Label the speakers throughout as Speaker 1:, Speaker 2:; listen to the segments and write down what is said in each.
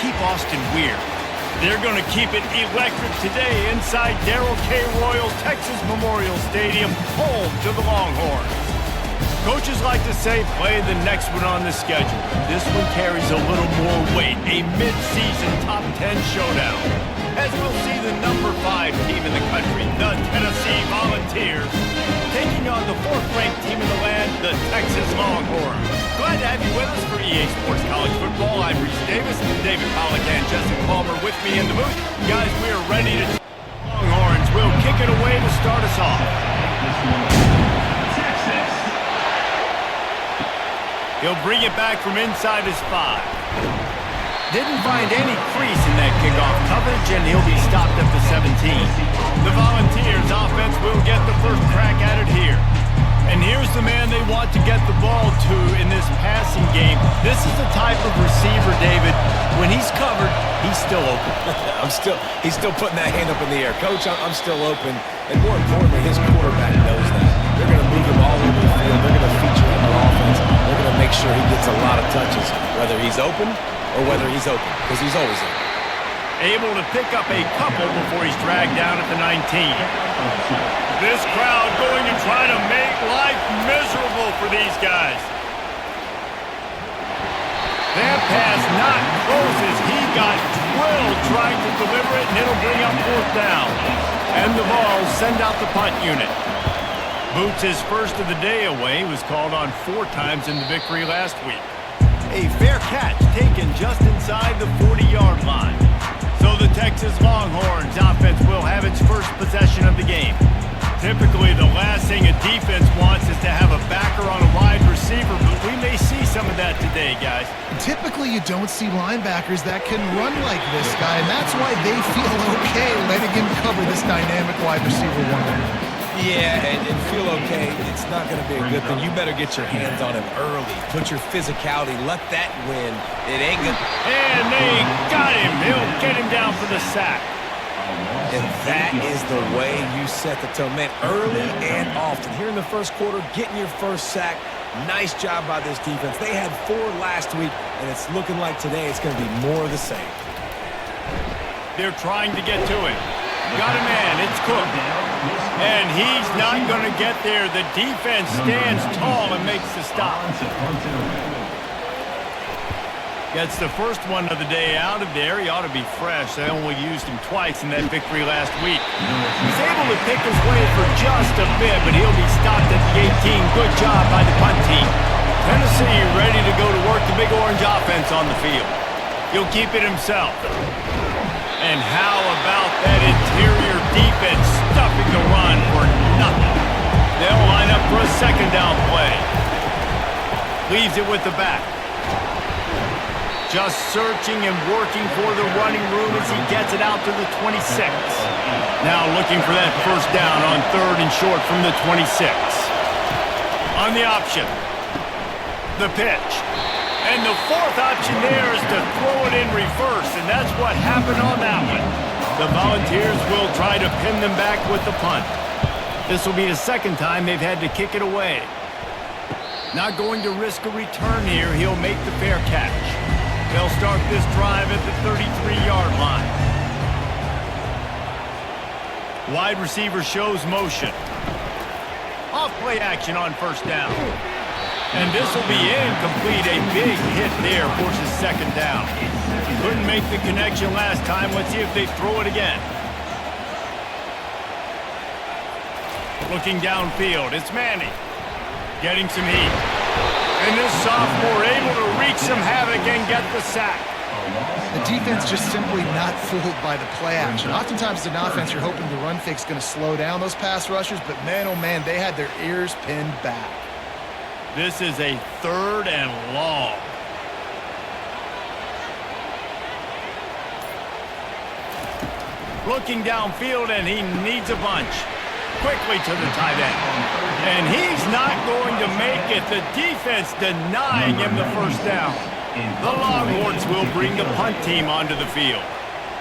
Speaker 1: keep Austin weird. They're going to keep it electric today inside Darrell K. Royal Texas Memorial Stadium, home to the Longhorns. Coaches like to say, play the next one on the schedule. This one carries a little more weight, a mid-season top 10 showdown. As we'll see the number 5 team in the country, the Tennessee Volunteers, taking on the 4th-ranked team in the land, the Texas Longhorns. Glad to have you with us for EA Sports College Football. I'm Reese Davis, David Pollack and Justin Palmer with me in the booth. Guys, we are ready to... Longhorns will kick it away to start us off. He'll bring it back from inside his 5. Didn't find any crease in that kickoff coverage, and he'll be stopped at the 17. The Volunteers offense will get the first crack at it here. And here's the man they want to get the ball to in this passing game. This is the type of receiver, David, when he's covered, he's still open.
Speaker 2: He's still putting that hand up in the air. Coach, I'm still open. And more importantly, his quarterback knows that. They're going to move him all over the field. They're going to feature him on offense. They're going to make sure he gets a lot of touches, whether he's open or whether he's open, because he's always open.
Speaker 1: Able to pick up a couple before he's dragged down at the 19. This crowd going to try to make life miserable for these guys. That pass not close as he got drilled trying to deliver it, and it'll bring up 4th down. And the Vols send out the punt unit. Boots, his first of the day away, was called on 4 times in the victory last week. A fair catch taken just inside the 40-yard line. So the Texas Longhorns offense will have its first possession of the game. Typically, the last thing a defense wants is to have a backer on a wide receiver, but we may see some of that today, guys.
Speaker 3: Typically, you don't see linebackers that can run like this guy, and that's why they feel okay letting him cover this dynamic wide receiver one.
Speaker 2: Yeah, and feel okay. It's not going to be a good thing. You better get your hands on him early. Put your physicality. Let that win. It ain't good.
Speaker 1: And they got him. He'll get him down for the sack.
Speaker 2: And that is the way you set the tone. Man, early and often. Here in the first quarter, getting your first sack. Nice job by this defense. They had 4 last week, and it's looking like today it's going to be more of the same.
Speaker 1: They're trying to get to him. Got a man. It's Cook. And he's not going to get there. The defense stands tall and makes the stop. Gets the first one of the day out of there. He ought to be fresh. They only used him twice in that victory last week. He's able to pick his way for just a bit, but he'll be stopped at the 18. Good job by the punt team. Tennessee ready to go to work the Big Orange offense on the field. He'll keep it himself. And how about that interior defense stuffing the run for nothing? They'll line up for a 2nd down play. Leaves it with the back. Just searching and working for the running room as he gets it out to the 26. Now looking for that 1st down on 3rd and short from the 26. On the option. The pitch. And the 4th option there is to throw it in reverse, and that's what happened on that one. The Volunteers will try to pin them back with the punt. This will be the 2nd time they've had to kick it away. Not going to risk a return here. He'll make the fair catch. They'll start this drive at the 33-yard line. Wide receiver shows motion. Off play action on 1st down. And this will be incomplete. A big hit there forces 2nd down. Couldn't make the connection last time. Let's see if they throw it again. Looking downfield, it's Manning. Getting some heat. And this sophomore able to wreak some havoc and get the sack.
Speaker 3: The defense just simply not fooled by the play action. Oftentimes, as an offense, you're hoping the run fake's going to slow down those pass rushers, but man, oh man, they had their ears pinned back.
Speaker 1: This is a 3rd and long. Looking downfield, and he needs a bunch. Quickly to the tight end. And he's not going to make it. The defense denying him the 1st down. The Longhorns will bring the punt team onto the field.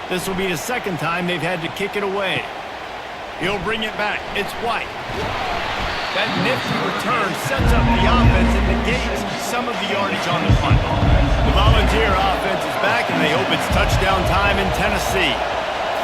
Speaker 1: This will be the 2nd time they've had to kick it away. He'll bring it back. It's White. That nifty return sets up the offense and negates some of the yardage on the punt. The Volunteer offense is back, and they open It's touchdown time in Tennessee.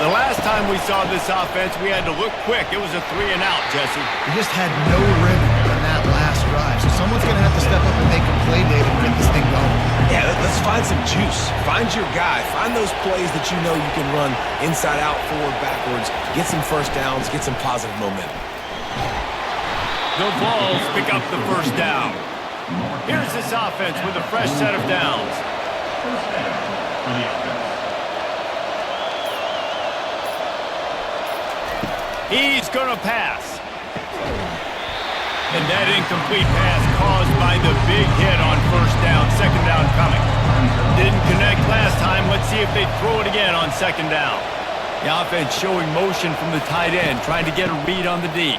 Speaker 1: The last time we saw this offense, we had to look quick. It was a 3-and-out, Jesse.
Speaker 3: We just had no rhythm on that last drive. So someone's going to have to step up and make a play, David, and get this thing going.
Speaker 2: Yeah, let's find some juice. Find your guy. Find those plays that you know you can run inside out, forward, backwards. Get some first downs. Get some positive momentum.
Speaker 1: The Vols pick up the first down. Here's this offense with a fresh set of downs. He's going to pass. And that incomplete pass caused by the big hit on first down. Second down coming. Didn't connect last time. Let's see if they throw it again on second down. The offense showing motion from the tight end, trying to get a read on the D.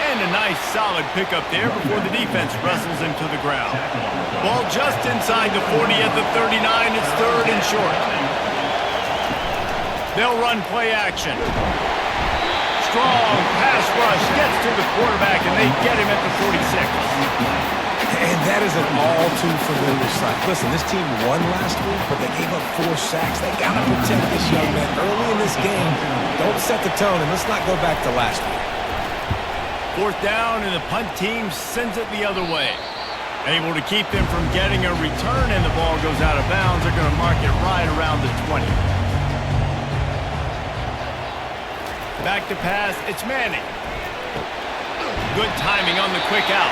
Speaker 1: And a nice solid pickup there before the defense wrestles him to the ground. Ball just inside the 40 at the 39. It's third and short. They'll run play action. Strong pass rush gets to the quarterback, and they get him at the 46.
Speaker 2: And that is an all-too-familiar sight. Listen, this team won last week, but they gave up 4 sacks. They got to protect this young man early in this game. Don't set the tone, and let's not go back to last week.
Speaker 1: Fourth down, and the punt team sends it the other way. Able to keep them from getting a return, and the ball goes out of bounds. They're going to mark it right around the 20. Back to pass, it's Manning. Good timing on the quick out.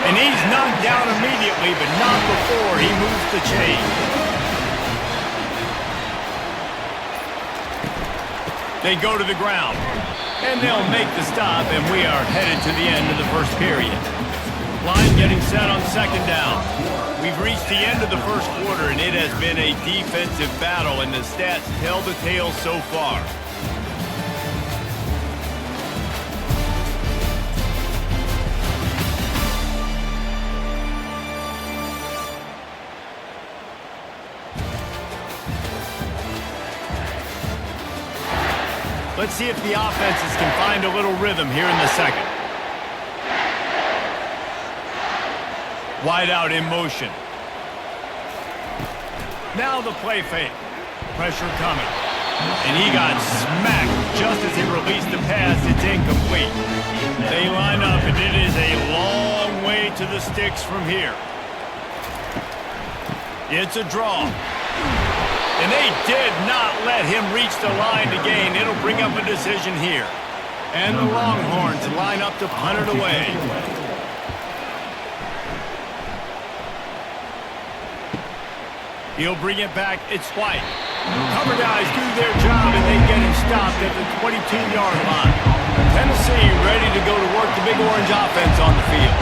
Speaker 1: And he's knocked down immediately, but not before he moves the chain. They go to the ground, and they'll make the stop, and we are headed to the end of the first period. Line getting set on second down. We've reached the end of the first quarter, and it has been a defensive battle, and the stats tell the tale so far. Let's see if the offenses can find a little rhythm here in the second. Wide out in motion. Now the play fake. Pressure coming. And he got smacked just as he released the pass. It's incomplete. They line up, and it is a long way to the sticks from here. It's a draw. And they did not let him reach the line to gain. It'll bring up a decision here. And the Longhorns line up to punt it away. He'll bring it back. It's White. Cover guys do their job, and they get him stopped at the 22-yard line. Tennessee ready to go to work the Big Orange offense on the field.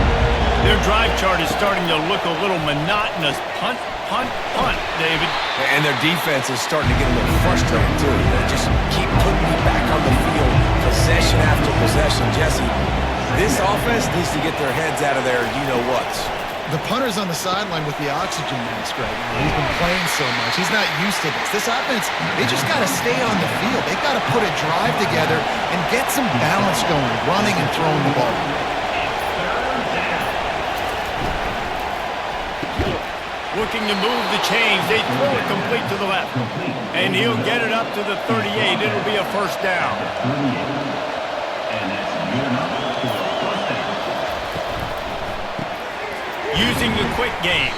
Speaker 1: Their drive chart is starting to look a little monotonous. Punt, punt, punt, David.
Speaker 2: And their defense is starting to get a little frustrated, too. They just keep putting me back on the field, possession after possession. Jesse, this offense needs to get their heads out of their you-know-whats.
Speaker 3: The punter's on the sideline with the oxygen mask right now. He's been playing so much. He's not used to this. This offense, they just got to stay on the field. They've got to put a drive together and get some balance going, running and throwing the ball.
Speaker 1: Looking to move the chains. They throw it complete to the left. And he'll get it up to the 38. It'll be a first down. Using the quick game.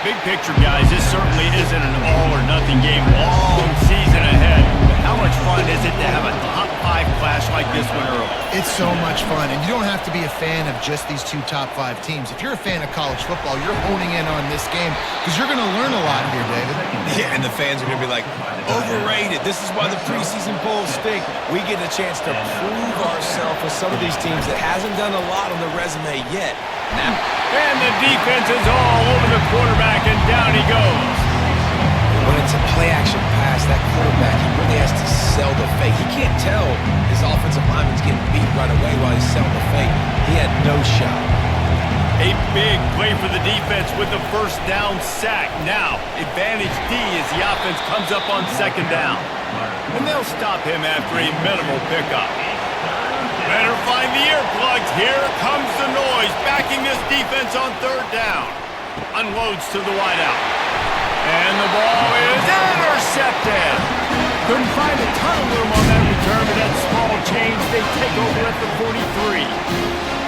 Speaker 1: Big picture, guys, this certainly isn't an all-or-nothing game. Long season ahead. But how much fun is it to have a top-5 clash like this one early?
Speaker 3: It's so much fun, and you don't have to be a fan of just these 2 top-5 teams. If you're a fan of college football, you're honing in on this game because you're going to learn a lot here, David.
Speaker 2: Yeah, and the fans are going to be like, overrated. This is why the preseason polls stink. We get a chance to prove ourselves with some of these teams that hasn't done a lot on the resume yet.
Speaker 1: And the defense is all over the quarterback, and down he goes.
Speaker 2: When it's a play-action pass, that quarterback, he really has to sell the fake. He can't tell his offensive lineman's getting beat right away while he's selling the fake. He had no shot.
Speaker 1: A big play for the defense with the first down sack. Now, advantage D as the offense comes up on second down. And they'll stop him after a minimal pickup. Better find the earplugs. Here comes the noise, backing this defense on third down. Unloads to the wideout. And the ball is intercepted. Couldn't find a ton of room on that return, but that small change, they take over at the 43.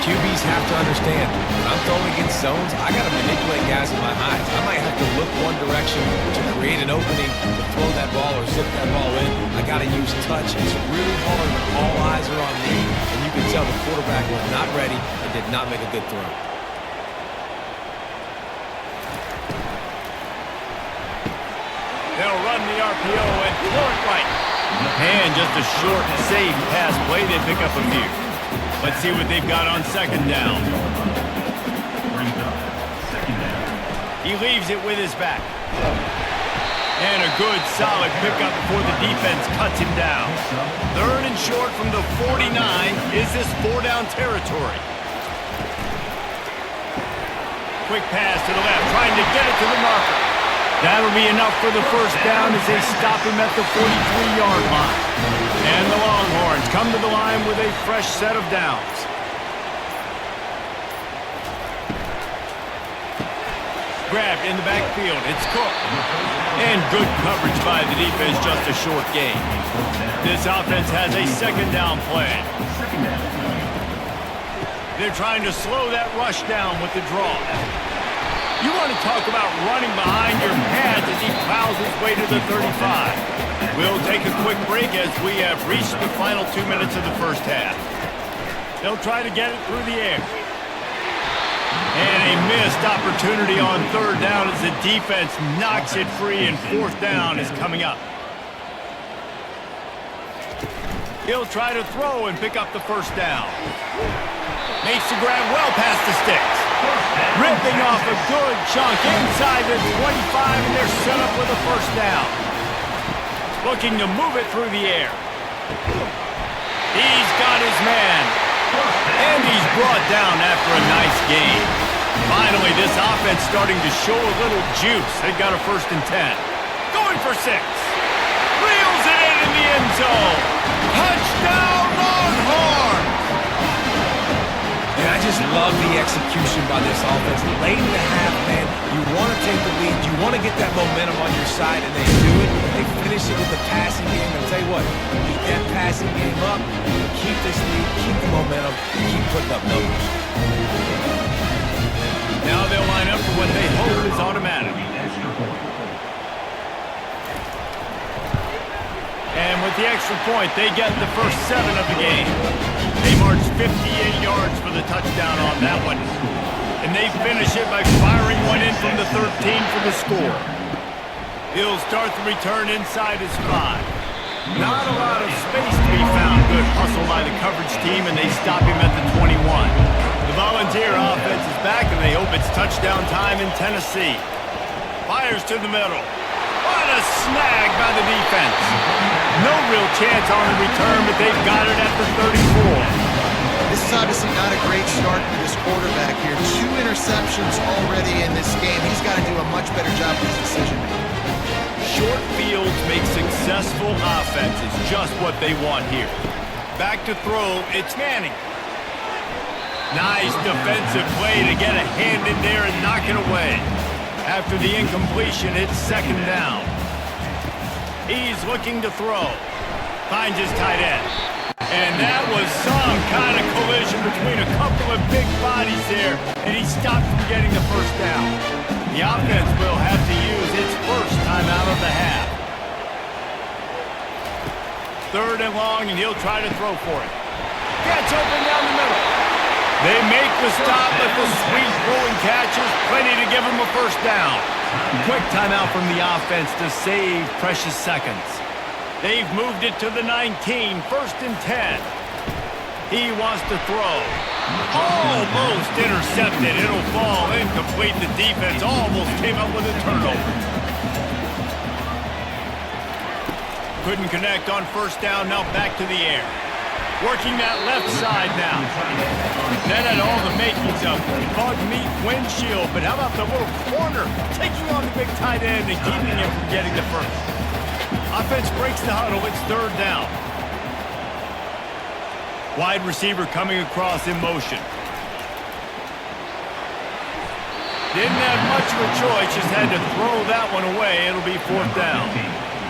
Speaker 2: QBs have to understand, when I'm throwing against zones, I got to manipulate guys with my eyes. I might have to look one direction to create an opening to throw that ball or zip that ball in. I got to use touch. It's really hard when all eyes are on me, and you can tell the quarterback was not ready and did not make a good throw.
Speaker 1: They'll run the RPO and throw it right. And just a short, safe pass play. They pick up a few. Let's see what they've got on second down. He leaves it with his back. And a good, solid pickup before the defense cuts him down. Third and short from the 49. Is this four-down territory? Quick pass to the left, trying to get it to the marker. That'll be enough for the first down as they stop him at the 43-yard line. And the Longhorns come to the line with a fresh set of downs. Grabbed in the backfield. It's Cook. And good coverage by the defense, just a short gain. This offense has a second down play. They're trying to slow that rush down with the draw. You want to talk about running behind your pads as he plows his way to the 35. We'll take a quick break as we have reached the final 2 minutes of the first half. They'll try to get it through the air. And a missed opportunity on third down as the defense knocks it free, and fourth down is coming up. He'll try to throw and pick up the first down. Makes the grab well past the sticks. Ripping off a good chunk inside the 25, and they're set up with a first down. Looking to move it through the air. He's got his man. And he's brought down after a nice gain. Finally, this offense starting to show a little juice. They've got a 1st and 10. Going for 6. Reels it in the end zone. Touchdown, Longhorns!
Speaker 2: And I just love the execution by this offense. Late in the half, man, you want to take the lead. You want to get that momentum on your side, and they do it. They finish it with the passing game. I'll tell you what, keep that passing game up, keep this lead, keep the momentum, keep putting up numbers.
Speaker 1: Now they'll line up for what they hope is automatic. And with the extra point, they get the first 7 of the game. They march 58 yards for the touchdown on that one. And they finish it by firing one in from the 13 for the score. He'll start the return inside his 5. Not a lot of space to be found. Good hustle by the coverage team, and they stop him at the 21. The Volunteer offense is back, and they hope it's touchdown time in Tennessee. Fires to the middle. What a snag by the defense. No real chance on the return, but they've got it at the 34.
Speaker 3: This is obviously not a great start for this quarterback here. 2 interceptions already in this game. He's got to do a much better job with his decision-making.
Speaker 1: Short fields make successful offenses, just what they want here. Back to throw, it's Manning. Nice defensive play to get a hand in there and knock it away. After the incompletion, it's 2nd down. He's looking to throw. Finds his tight end. And that was some kind of collision between a couple of big bodies there, and he stopped from getting the first down. The offense will have to use its first timeout of the half. 3rd and long, and he'll try to throw for it. Gets open down the middle. They make the stop, but the sweet throwing catch is plenty to give him a first down. Quick timeout from the offense to save precious seconds. They've moved it to the 19, 1st and 10. He wants to throw. Almost intercepted. It'll fall incomplete. The defense almost came up with a turnover. Couldn't connect on first down. Now back to the air. Working that left side now. That had all the makings of bug meat windshield, but how about the little corner taking on the big tight end and keeping him from getting the first? Offense breaks the huddle. It's 3rd down. Wide receiver coming across in motion. Didn't have much of a choice, just had to throw that one away. It'll be 4th down.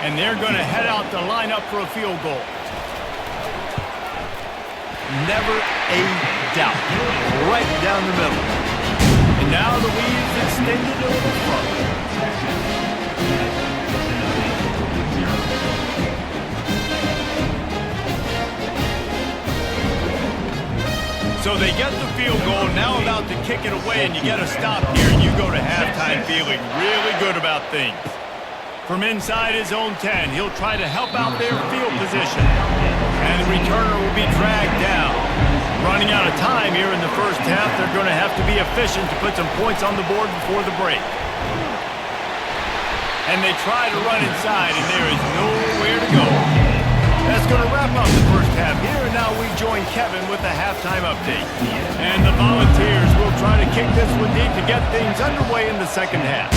Speaker 1: And they're going to head out to line up for a field goal. Never a doubt. Right down the middle. And now the lead's extended a little further. So they get the field goal, now about to kick it away, and you get a stop here, and you go to halftime feeling really good about things. From inside his own 10, he'll try to help out their field position. And the returner will be dragged down. Running out of time here in the first half, they're going to have to be efficient to put some points on the board before the break. And they try to run inside, and there is nowhere to go. That's going to wrap up the first half here, and now we join Kevin with the halftime update. And the Volunteers will try to kick this one deep to get things underway in the second half.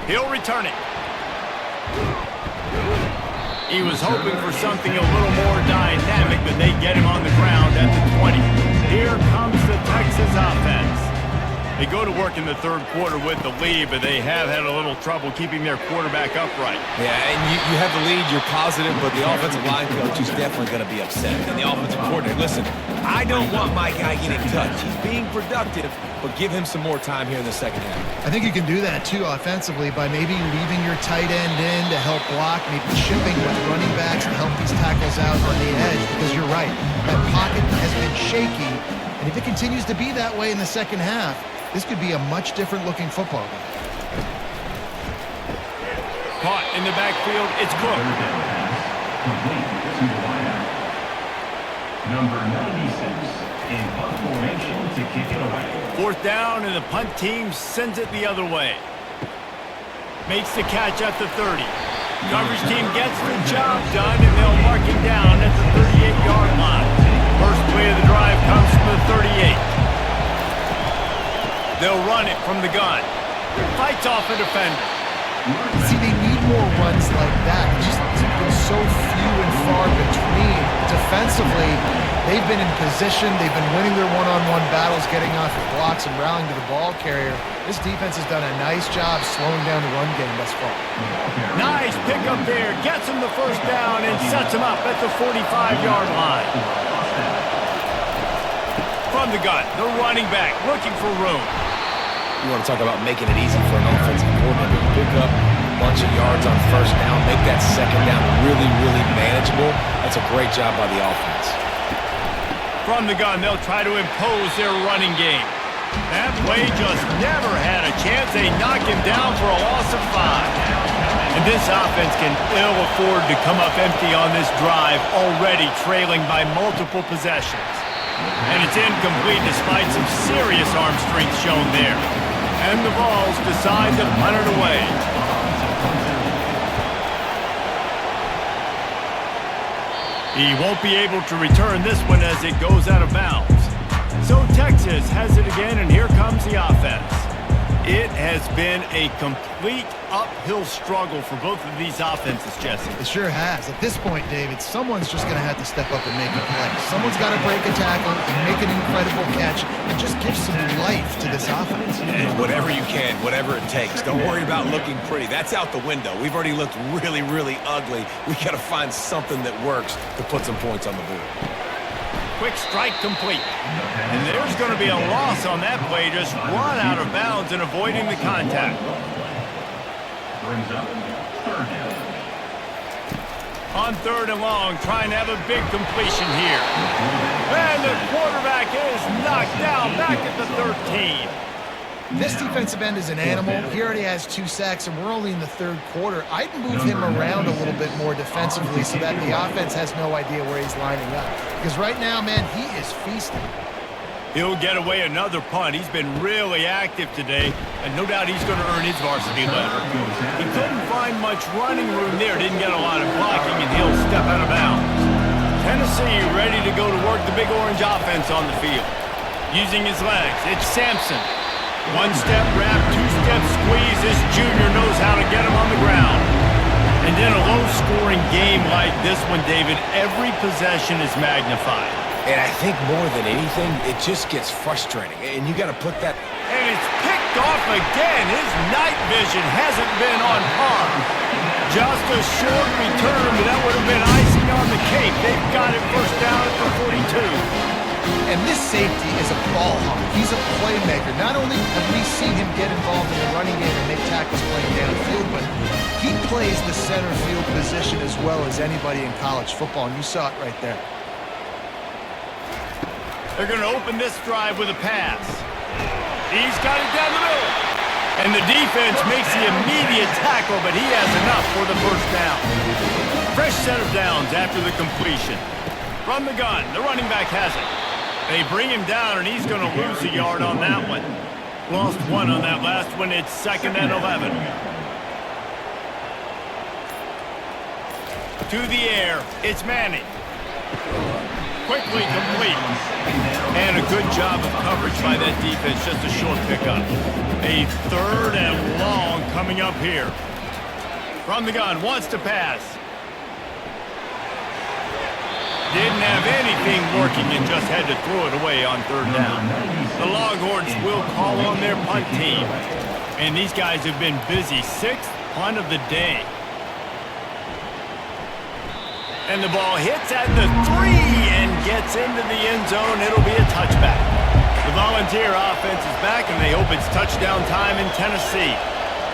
Speaker 1: He'll return it. He was hoping for something a little more dynamic, but they get him on the ground at the 20. Here comes the Texas offense. They go to work in the third quarter with the lead, but they have had a little trouble keeping their quarterback upright.
Speaker 2: Yeah, and you have the lead, you're positive, but the offensive line coach is definitely going to be upset. And the offensive coordinator, listen, I don't want my guy getting touched. He's being productive, but give him some more time here in the second half.
Speaker 3: I think you can do that, too, offensively, by maybe leaving your tight end in to help block, maybe shipping with running backs to help these tackles out on the edge, because you're right. That pocket has been shaky, and if it continues to be that way in the second half, this could be a much different-looking football game.
Speaker 1: Caught in the backfield, it's Cook.
Speaker 4: Number 96 in punt formation to kick it away.
Speaker 1: 4th down, and the punt team sends it the other way. Makes the catch at the 30. Coverage team gets the job done, and they'll mark him down at the 38-yard line. First play of the drive comes from the 38. They'll run it from the gun. Fights off a defender.
Speaker 3: See, they need more runs like that. It's just been so few and far between. Defensively, they've been in position. They've been winning their one-on-one battles, getting off the blocks and rallying to the ball carrier. This defense has done a nice job slowing down the run game thus far.
Speaker 1: Nice pickup there. Gets him the first down and sets him up at the 45-yard line. From the gun, the running back looking for room.
Speaker 2: You want to talk about making it easy for an offensive coordinator to pick up a bunch of yards on first down, make that second down really, really manageable. That's a great job by the offense.
Speaker 1: From the gun, they'll try to impose their running game. That play just never had a chance. They knock him down for a loss of 5. And this offense can ill afford to come up empty on this drive, already trailing by multiple possessions. And it's incomplete despite some serious arm strength shown there. And the Vols decide to punt it away. He won't be able to return this one as it goes out of bounds. So Texas has it again, and here comes the offense. It has been a complete uphill struggle for both of these offenses, Jesse.
Speaker 3: It sure has. At this point, David, someone's just going to have to step up and make a play. Someone's got to break a tackle and make an incredible catch and just give some life to this offense.
Speaker 2: And whatever you can, whatever it takes. Don't worry about looking pretty. That's out the window. We've already looked really, really ugly. We got to find something that works to put some points on the board.
Speaker 1: Quick strike complete. And there's going to be a loss on that play, just run out of bounds and avoiding the contact.
Speaker 4: Brings up 3rd down.
Speaker 1: On 3rd and long, trying to have a big completion here. And the quarterback is knocked down back at the 13.
Speaker 3: This defensive end is an animal. He already has 2 sacks, and we're only in the 3rd quarter. I'd move him around a little bit more defensively so that the offense has no idea where he's lining up. Because right now, man, he is feasting.
Speaker 1: He'll get away another punt. He's been really active today, and no doubt he's going to earn his varsity letter. He couldn't find much running room there, didn't get a lot of blocking, and he'll step out of bounds. Tennessee ready to go to work the Big Orange offense on the field. Using his legs, it's Sampson. 1-step wrap, 2-step squeeze. This junior knows how to get him on the ground. And in a low-scoring game like this one, David, every possession is magnified.
Speaker 2: And I think more than anything, it just gets frustrating. And you got to put that...
Speaker 1: And it's picked off again. His night vision hasn't been on par. Just a short return, but that would have been icing on the cake. They've got it first down at the 42.
Speaker 3: And this safety is a ball hawk. He's a playmaker. Not only have we seen him get involved in the running game and make tackles playing downfield, but he plays the center field position as well as anybody in college football, and you saw it right there.
Speaker 1: They're going to open this drive with a pass. He's got it down the middle. And the defense makes the immediate tackle, but he has enough for the first down. Fresh set of downs after the completion. From the gun, the running back has it. They bring him down, and he's going to lose a yard on that one. Lost one on that last one. It's 2nd and 11. To the air, it's Manning. Quickly complete. And a good job of coverage by that defense. Just a short pickup. A 3rd and long coming up here. From the gun, wants to pass. Didn't have anything working and just had to throw it away on 3rd down. The Longhorns will call on their punt team. And these guys have been busy. 6th punt of the day. And the ball hits at the 3 and gets into the end zone. It'll be a touchback. The Volunteer offense is back, and they hope it's touchdown time in Tennessee.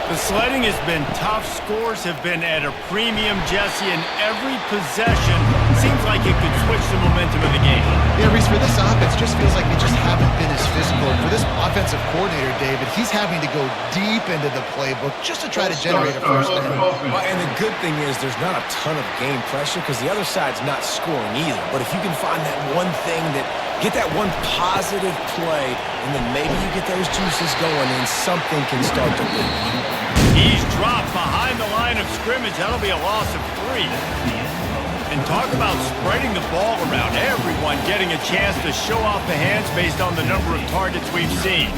Speaker 1: The sledding has been tough. Scores have been at a premium, Jesse, and every possession seems like it could switch the momentum of the game.
Speaker 3: Yeah, Reese, for this offense, just feels like they just haven't been as physical. And for this offensive coordinator, David, he's having to go deep into the playbook just to try to generate a first down.
Speaker 2: Well, and the good thing is there's not a ton of game pressure because the other side's not scoring either. But if you can find that one thing get that one positive play, and then maybe you get those juices going and something can start to move.
Speaker 1: He's dropped behind the line of scrimmage. That'll be a loss of 3. And talk about spreading the ball around. Everyone getting a chance to show off the hands based on the number of targets we've seen.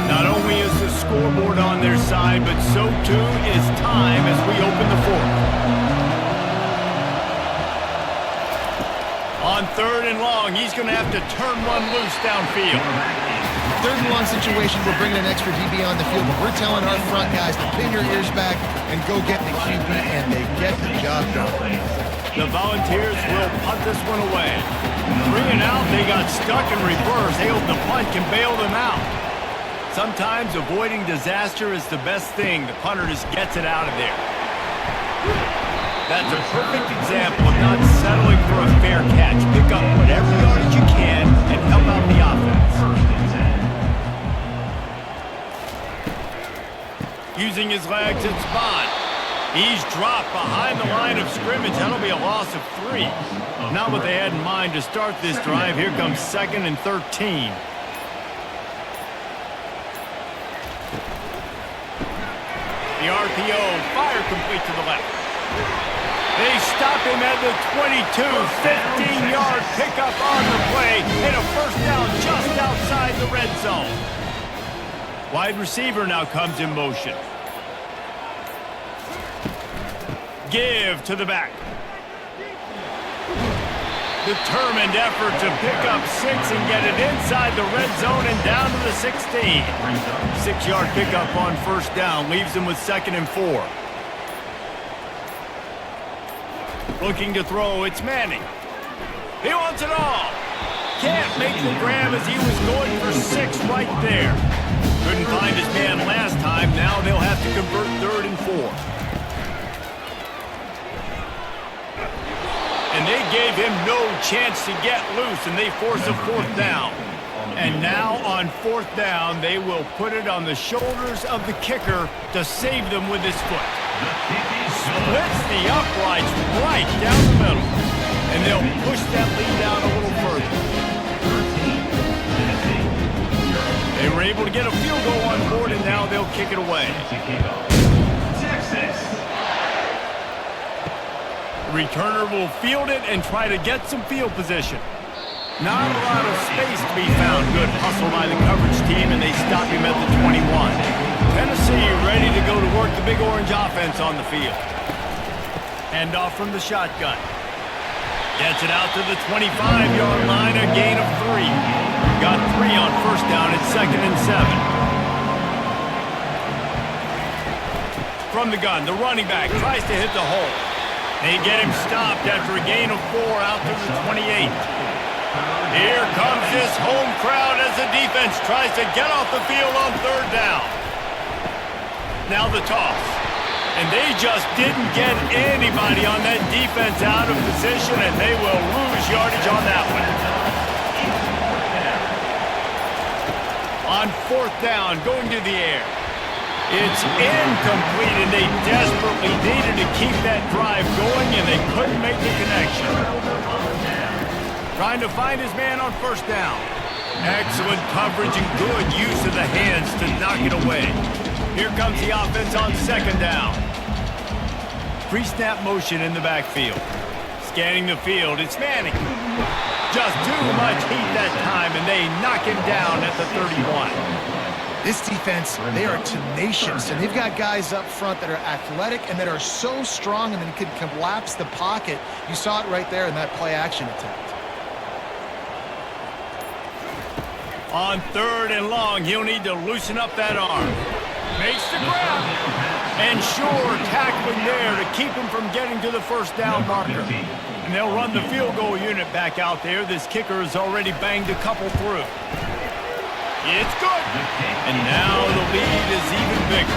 Speaker 1: Not only is the scoreboard on their side, but so too is time as we open the 4th. On 3rd and long, he's going to have to turn one loose downfield.
Speaker 3: 3rd and long situation, we're bringing an extra DB on the field, but we're telling our front guys to pin your ears back and go get the QB, and they get the job done.
Speaker 1: The Volunteers will punt this one away. 3 and out, they got stuck in reverse. They hope the punt can bail them out. Sometimes avoiding disaster is the best thing. The punter just gets it out of there. That's a perfect example of not settling for a fair catch. Pick up whatever yardage you can and help out the offense. Using his legs, it's Bond. He's dropped behind the line of scrimmage. That'll be a loss of 3. Not what they had in mind to start this drive. Here comes 2nd and 13. The RPO, fire complete to the left. They stop him at the 22, 15-yard pickup on the play, and a first down just outside the red zone. Wide receiver now comes in motion. Give to the back. Determined effort to pick up 6 and get it inside the red zone and down to the 16. 6-yard pickup on first down leaves them with 2nd and 4. Looking to throw, it's Manning. He wants it all. Can't make the grab as he was going for 6 right there. Couldn't find his man last time. Now they'll have to convert 3rd and 4. And they gave him no chance to get loose, and they force a 4th down. And now on 4th down, they will put it on the shoulders of the kicker to save them with his foot. Splits the uprights right down the middle. And they'll push that lead down a little further. They were able to get a field goal on board, and now they'll kick it away. The returner will field it and try to get some field position. Not a lot of space to be found. Good hustle by the coverage team, and they stop him at the 21. Tennessee ready to go to work the Big Orange offense on the field. Handoff from the shotgun. Gets it out to the 25-yard line, a gain of 3. Got 3 on first down at 2nd and 7. From the gun, the running back tries to hit the hole. They get him stopped after a gain of 4 out to the 28. Here comes this home crowd as the defense tries to get off the field on 3rd down. Now the toss. And they just didn't get anybody on that defense out of position, and they will lose yardage on that one. On 4th down, going to the air. It's incomplete, and they desperately needed to keep that drive going, and they couldn't make the connection. Trying to find his man on 1st down. Excellent coverage and good use of the hands to knock it away. Here comes the offense on 2nd down. Pre-snap motion in the backfield. Scanning the field, it's Manning. Just too much heat that time, and they knock him down at the 31.
Speaker 3: This defense, they are tenacious, and they've got guys up front that are athletic and that are so strong and then can collapse the pocket. You saw it right there in that play-action attempt.
Speaker 1: On 3rd and long, he'll need to loosen up that arm. Makes the grab. And sure, tackling there to keep him from getting to the 1st down marker. And they'll run the field goal unit back out there. This kicker has already banged a couple through. It's good. And now the lead is even bigger.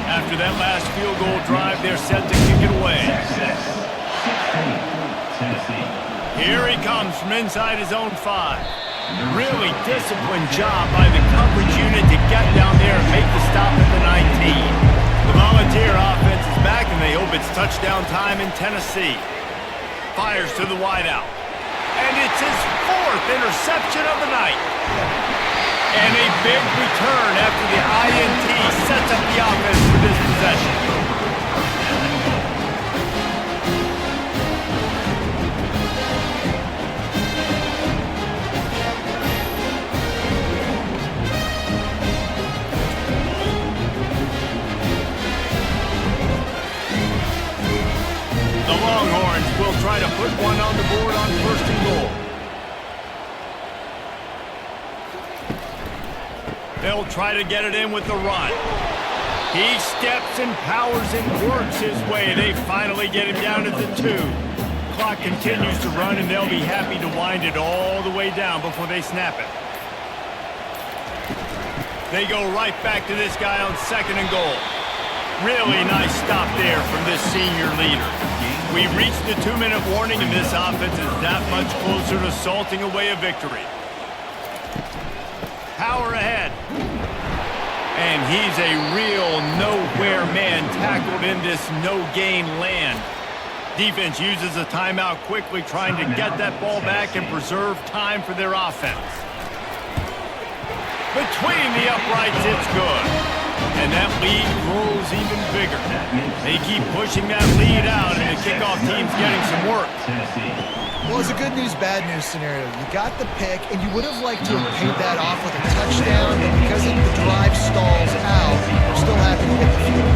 Speaker 1: After that last field goal drive, they're set to kick it away. Here he comes from inside his own 5. Really disciplined job by the coverage unit to get down there and make the stop at the 19. The Volunteer offense is back, and they hope it's touchdown time in Tennessee. Fires to the wideout. And it's his 4th interception of the night. And a big return after the INT sets up the offense for this possession. The Longhorns will try to put one on the board on 1st and goal. They'll try to get it in with the run. He steps and powers and works his way. They finally get him down at the 2. Clock continues to run, and they'll be happy to wind it all the way down before they snap it. They go right back to this guy on 2nd and goal. Really nice stop there from this senior leader. We reached the 2-minute warning, and this offense is that much closer to salting away a victory. Power ahead. And he's a real nowhere man tackled in this no-gain land. Defense uses a timeout quickly, trying to get that ball back and preserve time for their offense. Between the uprights, it's good. And that lead grows even bigger. They keep pushing that lead out, and the kickoff team's getting some work.
Speaker 3: Well, it's a good news, bad news scenario. You got the pick, and you would have liked to have paid that off with a touchdown, and because the drive stalls out, you're still happy to get the field.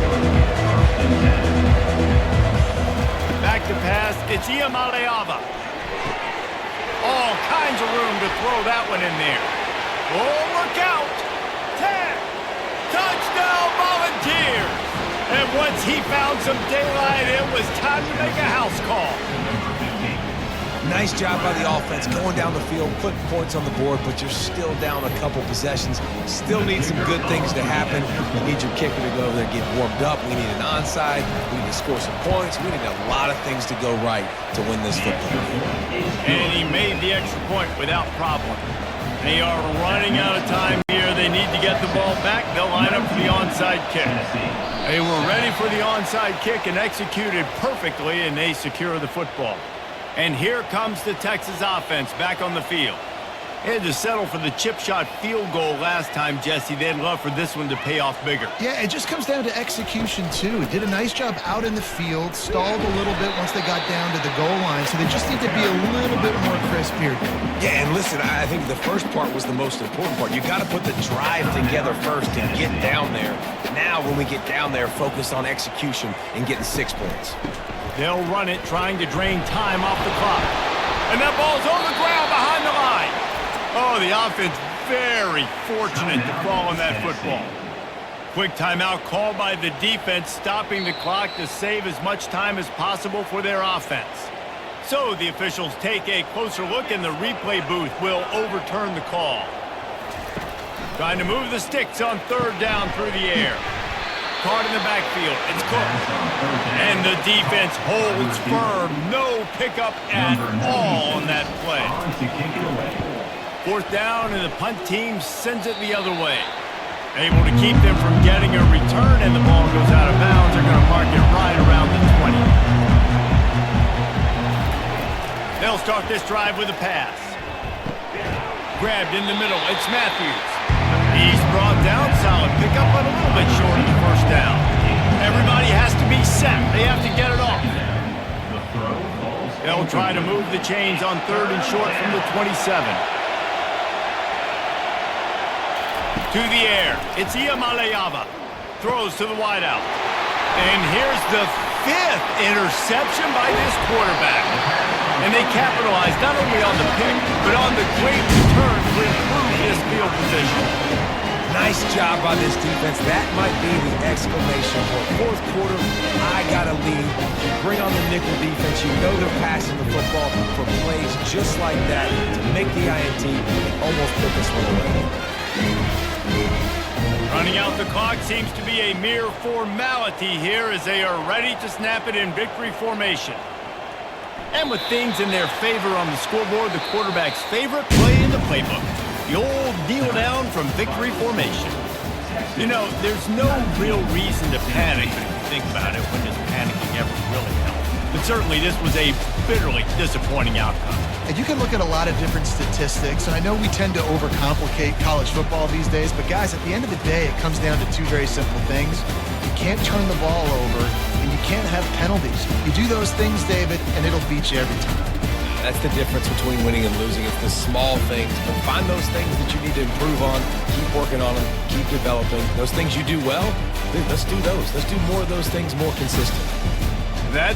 Speaker 1: Back to pass, it's Iamaleava. All kinds of room to throw that one in there. Oh, look out! 10! Touchdown Volunteers! And once he found some daylight, it was time to make a house call.
Speaker 2: Nice job by the offense going down the field, putting points on the board, but you're still down a couple possessions. Still need some good things to happen. You need your kicker to go over there, get warmed up. We need an onside. We need to score some points. We need a lot of things to go right to win this football game.
Speaker 1: And he made the extra point without problem. They are running out of time here. They need to get the ball back. They'll line up for the onside kick. They were ready for the onside kick and executed perfectly, and they secure the football. And here comes the Texas offense back on the field. They had to settle for the chip shot field goal last time, Jesse. They'd love for this one to pay off bigger.
Speaker 3: Yeah, it just comes down to execution, too. Did a nice job out in the field, stalled a little bit once they got down to the goal line, so they just need to be a little bit more crisp here.
Speaker 2: Yeah, and listen, I think the first part was the most important part. You got to put the drive together first and get down there. Now, when we get down there, focus on execution and getting 6 points.
Speaker 1: They'll run it, trying to drain time off the clock. And that ball's on the ground behind the line. Oh, the offense very fortunate to fall on that football. Quick timeout called by the defense, stopping the clock to save as much time as possible for their offense. So the officials take a closer look, and the replay booth will overturn the call. Trying to move the sticks on third down through the air. Caught in the backfield. It's Cook. And the defense holds firm. No pickup at all on that play. Fourth down, and the punt team sends it the other way. Able to keep them from getting a return, and the ball goes out of bounds. They're going to mark it right around the 20. They'll start this drive with a pass. Grabbed in the middle. It's Matthews. He's brought down. Solid pickup, but a little bit short of the first down. Everybody has to be set. They have to get it off. They'll try to move the chains on third and short from the 27. To the air. It's Iamaleava. Throws to the wideout. And here's the 5th interception by this quarterback. And they capitalize not only on the pick, but on the great return to improve this field position.
Speaker 2: Nice job by this defense. That might be the exclamation point. Fourth quarter, I got to lead. You bring on the nickel defense. You know they're passing the football for plays just like that to make the INT and almost put this one away.
Speaker 1: Running out the clock seems to be a mere formality here as they are ready to snap it in victory formation. And with things in their favor on the scoreboard, the quarterback's favorite play in the playbook, the old kneel down from victory formation. You know, there's no real reason to panic if you think about it. When does panicking ever really help? But certainly this was a bitterly disappointing outcome.
Speaker 3: And you can look at a lot of different statistics, and I know we tend to overcomplicate college football these days, but guys, at the end of the day, it comes down to two very simple things. You can't turn the ball over, and you can't have penalties. You do those things, David, and it'll beat you every time.
Speaker 2: That's the difference between winning and losing. It's the small things. But find those things that you need to improve on. Keep working on them. Keep developing. Those things you do well, let's do those. Let's do more of those things more consistent.
Speaker 1: That's